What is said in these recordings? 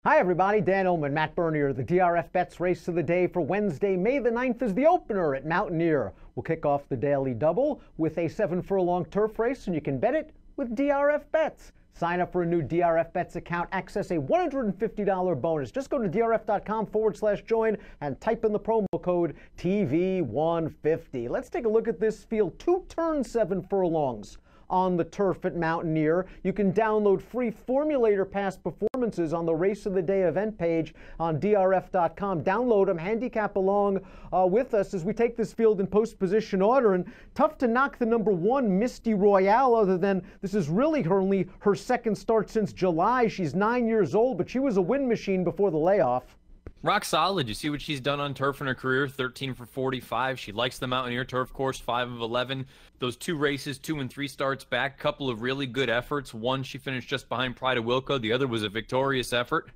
Hi everybody, Dan Illman, Matt Bernier. The DRFBets race of the day for Wednesday, May the 9th is the opener at Mountaineer. We'll kick off the daily double with a 7-furlong turf race, and you can bet it with DRFBets. Sign up for a new DRFBets account, access a $150 bonus. Just go to drf.com/join and type in the promo code TV150. Let's take a look at this field. 2 turns, 7 furlongs on the turf at Mountaineer. You can download free Formulator Pass performances on the Race of the Day event page on drf.com. Download them, handicap along with us as we take this field in post-position order. And tough to knock the number 1, Misty Royale, other than this is really only her second start since July. She's 9 years old, but she was a win machine before the layoff. Rock solid. You see what she's done on turf in her career, 13 for 45. She likes the Mountaineer turf course, 5 of 11. Those 2 races, 2 and 3 starts back, couple of really good efforts. One, she finished just behind Pride of Wilco. The other was a victorious effort.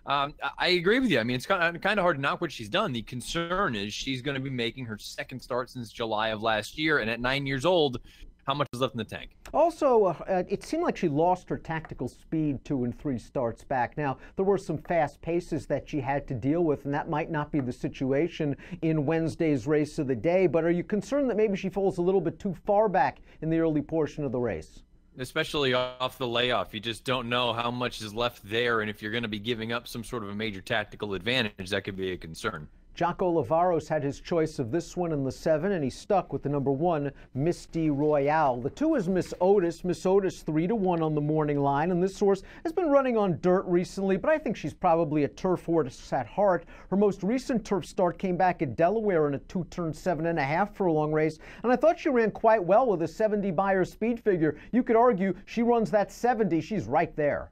I agree with you. I mean, it's kind of hard to knock what she's done. The concern is she's going to be making her second start since July of last year. And at 9 years old, how much is left in the tank? Also, it seemed like she lost her tactical speed 2 and 3 starts back. Now, there were some fast paces that she had to deal with, and that might not be the situation in Wednesday's race of the day. But are you concerned that maybe she falls a little bit too far back in the early portion of the race? Especially off the layoff. You just don't know how much is left there, and if you're going to be giving up some sort of a major tactical advantage, that could be a concern. Jocko Lavaros had his choice of this one in the 7, and he stuck with the number 1, Misty Royale. The 2 is Miss Otis. Miss Otis 3-1 on the morning line, and this horse has been running on dirt recently, but I think she's probably a turf horse at heart. Her most recent turf start came back at Delaware in a 2-turn, 7.5 furlong race, and I thought she ran quite well with a 70 Beyer speed figure. You could argue she runs that 70, she's right there.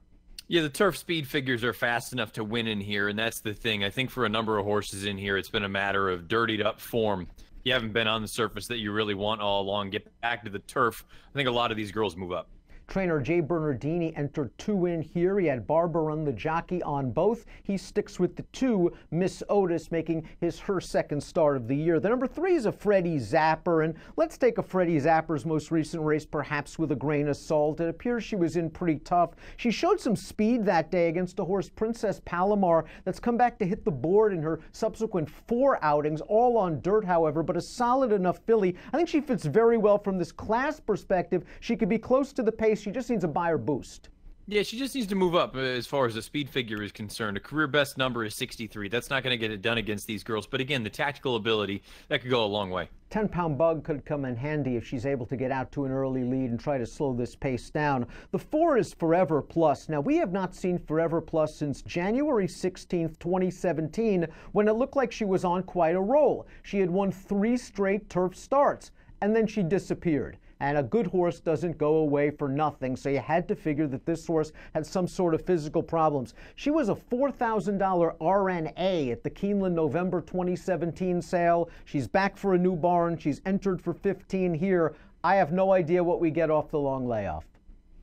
Yeah, the turf speed figures are fast enough to win in here, and that's the thing. I think for a number of horses in here, it's been a matter of dirtied up form. You haven't been on the surface that you really want all along. Get back to the turf. I think a lot of these girls move up. Trainer Jay Bernardini entered 2 in here. He had Barbara run the jockey on both. He sticks with the 2, Miss Otis, making her second start of the year. The number 3 is a Freddie Zapper, and let's take a Freddie Zapper's most recent race perhaps with a grain of salt. It appears she was in pretty tough. She showed some speed that day against a horse, Princess Palomar, that's come back to hit the board in her subsequent 4 outings, all on dirt, however, but a solid enough filly. I think she fits very well from this class perspective. She could be close to the pace. She just needs a Beyer boost. Yeah, she just needs to move up as far as the speed figure is concerned. A career best number is 63. That's not going to get it done against these girls. But again, the tactical ability, that could go a long way. 10-pound bug could come in handy if she's able to get out to an early lead and try to slow this pace down. The 4 is Forever Plus. Now, we have not seen Forever Plus since January 16th, 2017, when it looked like she was on quite a roll. She had won 3 straight turf starts, and then she disappeared. And a good horse doesn't go away for nothing, so you had to figure that this horse had some sort of physical problems. She was a $4,000 RNA at the Keeneland November 2017 sale. She's back for a new barn. She's entered for 15 here. I have no idea what we get off the long layoff.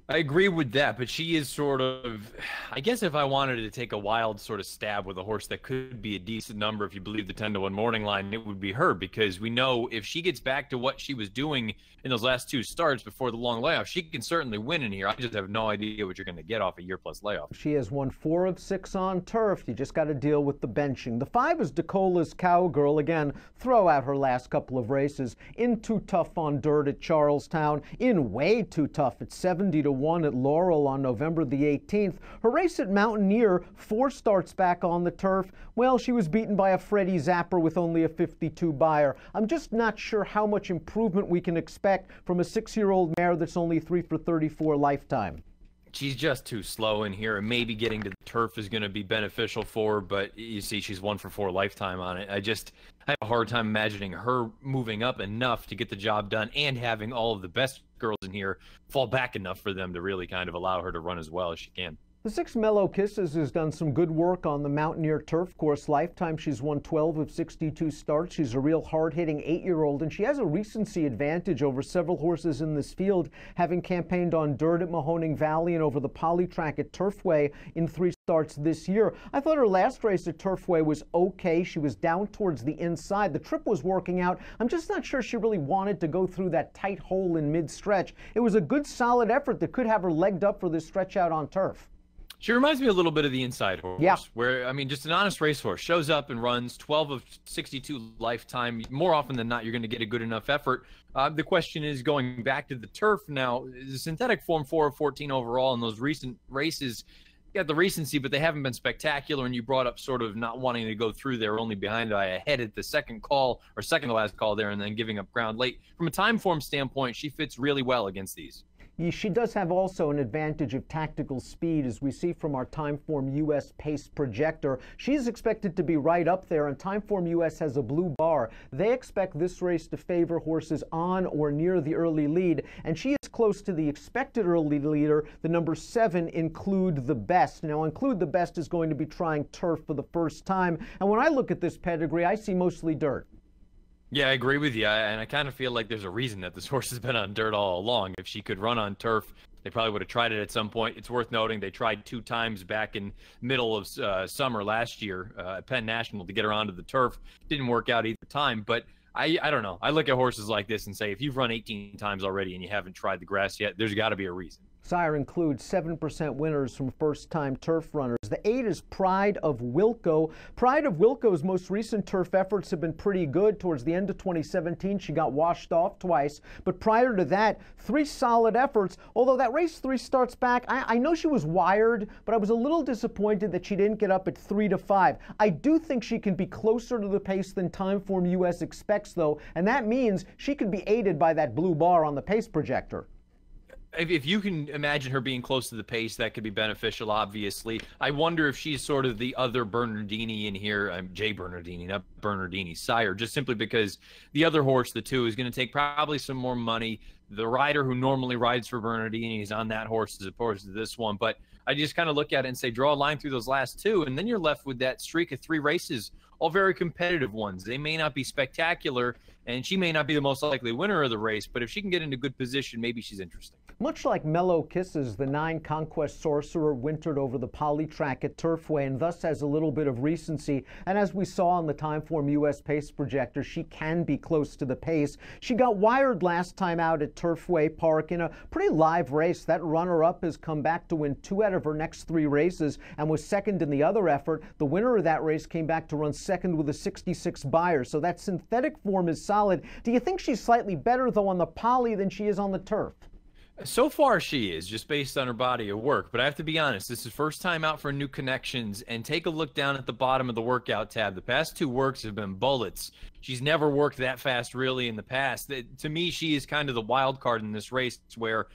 I agree with that, but she is sort of, I guess if I wanted to take a wild sort of stab with a horse that could be a decent number, if you believe the 10-1 morning line, it would be her, because we know if she gets back to what she was doing in those last 2 starts before the long layoff, she can certainly win in here. I just have no idea what you're going to get off a year-plus layoff. She has won 4 of 6 on turf. You just got to deal with the benching. The 5 is Decola's Cowgirl. Again, throw out her last couple of races. In too tough on dirt at Charlestown. In way too tough at 70-1 at Laurel on November the 18th. Her race at Mountaineer, 4 starts back on the turf. Well, she was beaten by a Freddie Zapper with only a 52 Beyer. I'm just not sure how much improvement we can expect from a 6-year-old mare that's only 3 for 34 lifetime. She's just too slow in here, and maybe getting to the turf is going to be beneficial for her, but you see she's 1 for 4 lifetime on it. I have a hard time imagining her moving up enough to get the job done and having all of the best girls in here fall back enough for them to really kind of allow her to run as well as she can. The 6 Mellow Kisses has done some good work on the Mountaineer turf course. Lifetime, she's won 12 of 62 starts. She's a real hard-hitting 8-year-old, and she has a recency advantage over several horses in this field, having campaigned on dirt at Mahoning Valley and over the Polytrack at Turfway in 3 starts this year. I thought her last race at Turfway was okay. She was down towards the inside. The trip was working out. I'm just not sure she really wanted to go through that tight hole in mid-stretch. It was a good, solid effort that could have her legged up for this stretch out on turf. She reminds me a little bit of the Inside Horse, Yeah. where, I mean, just an honest racehorse, shows up and runs 12 of 62 lifetime. More often than not, you're going to get a good enough effort. The question is, going back to the turf now, the synthetic form 4 of 14 overall in those recent races, got the recency, but they haven't been spectacular. And you brought up sort of not wanting to go through there, only behind by a head at the second call, or second to last call there, and then giving up ground late. From a time form standpoint, she fits really well against these. She does have also an advantage of tactical speed, as we see from our Timeform US pace projector. She's expected to be right up there, and Timeform US has a blue bar. They expect this race to favor horses on or near the early lead, and she is close to the expected early leader, the number 7, Include the Best. Now, Include the Best is going to be trying turf for the first time, and when I look at this pedigree, I see mostly dirt. Yeah, I agree with you, and I kind of feel like there's a reason that this horse has been on dirt all along. If she could run on turf, they probably would have tried it at some point. It's worth noting they tried 2 times back in middle of summer last year at Penn National to get her onto the turf. Didn't work out either time, but I don't know. I look at horses like this and say, if you've run 18 times already and you haven't tried the grass yet, there's got to be a reason. Sire includes 7% winners from first-time turf runners. The 8 is Pride of Wilco. Pride of Wilco's most recent turf efforts have been pretty good. Towards the end of 2017, she got washed off twice. But prior to that, 3 solid efforts. Although that race 3 starts back, I know she was wired, but I was a little disappointed that she didn't get up at 3 to 5. I do think she can be closer to the pace than Timeform US expects, though, and that means she could be aided by that blue bar on the pace projector. If you can imagine her being close to the pace, that could be beneficial, obviously. I wonder if she's sort of the other Bernardini in here. I'm Jay Bernardini, not Bernardini, sire, just simply because the other horse, the 2, is going to take probably some more money. The rider who normally rides for Bernardini is on that horse as opposed to this one. But I just kind of look at it and say, draw a line through those last 2, and then you're left with that streak of 3 races, all very competitive ones. They may not be spectacular, and she may not be the most likely winner of the race, but if she can get into good position, maybe she's interesting. Much like Mellow Kisses, the 9 Conquest Sorcerer wintered over the poly track at Turfway and thus has a little bit of recency. And as we saw on the Timeform US pace projector, she can be close to the pace. She got wired last time out at Turfway Park in a pretty live race. That runner-up has come back to win 2 out of her next 3 races and was second in the other effort. The winner of that race came back to run second with a 66 Beyer. So that synthetic form is solid. Do you think she's slightly better, though, on the poly than she is on the turf? So far she is, just based on her body of work. But I have to be honest, this is first time out for New Connections, and take a look down at the bottom of the workout tab. The past 2 works have been bullets. She's never worked that fast really in the past. To me, she is kind of the wild card in this race, where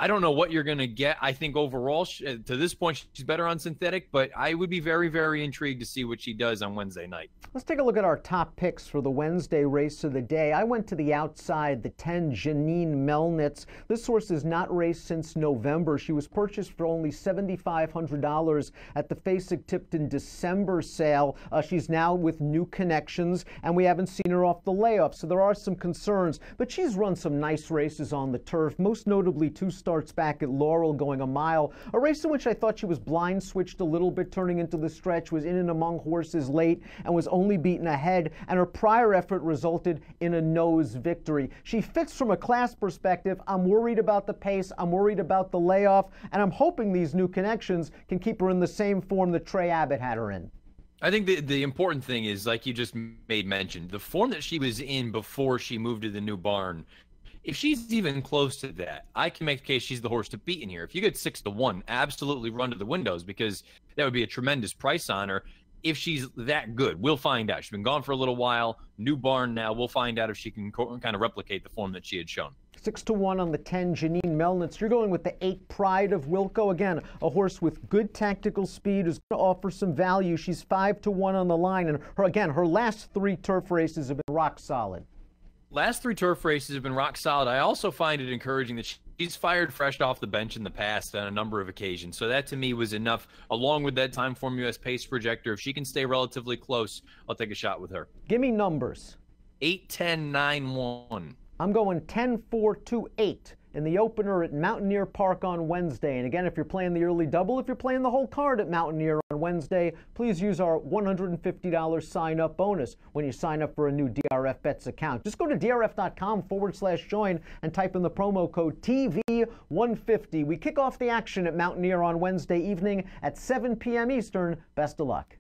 I don't know what you're going to get. I think overall, to this point, she's better on synthetic, but I would be very, very intrigued to see what she does on Wednesday night. Let's take a look at our top picks for the Wednesday race of the day. I went to the outside, the 10 Janine Melnitz. This horse has not raced since November. She was purchased for only $7,500 at the Fasig-Tipton December sale. She's now with New Connections, and we haven't seen her off the layoff, so there are some concerns. But she's run some nice races on the turf, most notably 2 starts back at Laurel going a mile, a race in which I thought she was blind switched a little bit turning into the stretch, was in and among horses late, and was only beaten ahead, and her prior effort resulted in a nose victory. She fits from a class perspective. I'm worried about the pace, I'm worried about the layoff, and I'm hoping these New Connections can keep her in the same form that Trey Abbott had her in. I think the important thing is, like you just made mention, the form that she was in before she moved to the new barn. If she's even close to that, I can make the case she's the horse to beat in here. If you get 6 to 1, absolutely run to the windows, because that would be a tremendous price on her. If she's that good, we'll find out. She's been gone for a little while, new barn now. We'll find out if she can kind of replicate the form that she had shown. 6 to 1 on the 10 Janine Melnitz. You're going with the 8 Pride of Wilco. Again, a horse with good tactical speed who's going to offer some value. She's 5 to 1 on the line, and her last 3 turf races have been rock solid. Last 3 turf races have been rock solid. I also find it encouraging that she's fired fresh off the bench in the past on a number of occasions. So that to me was enough, along with that Timeform US pace projector. If she can stay relatively close, I'll take a shot with her. Give me numbers. 8, 10, 9, 1. I'm going 10, 4, 2, 8. in the opener at Mountaineer Park on Wednesday. And again, if you're playing the early double, if you're playing the whole card at Mountaineer on Wednesday, please use our $150 sign-up bonus when you sign up for a new DRFBets account. Just go to drf.com/join and type in the promo code TV150. We kick off the action at Mountaineer on Wednesday evening at 7 p.m. Eastern. Best of luck.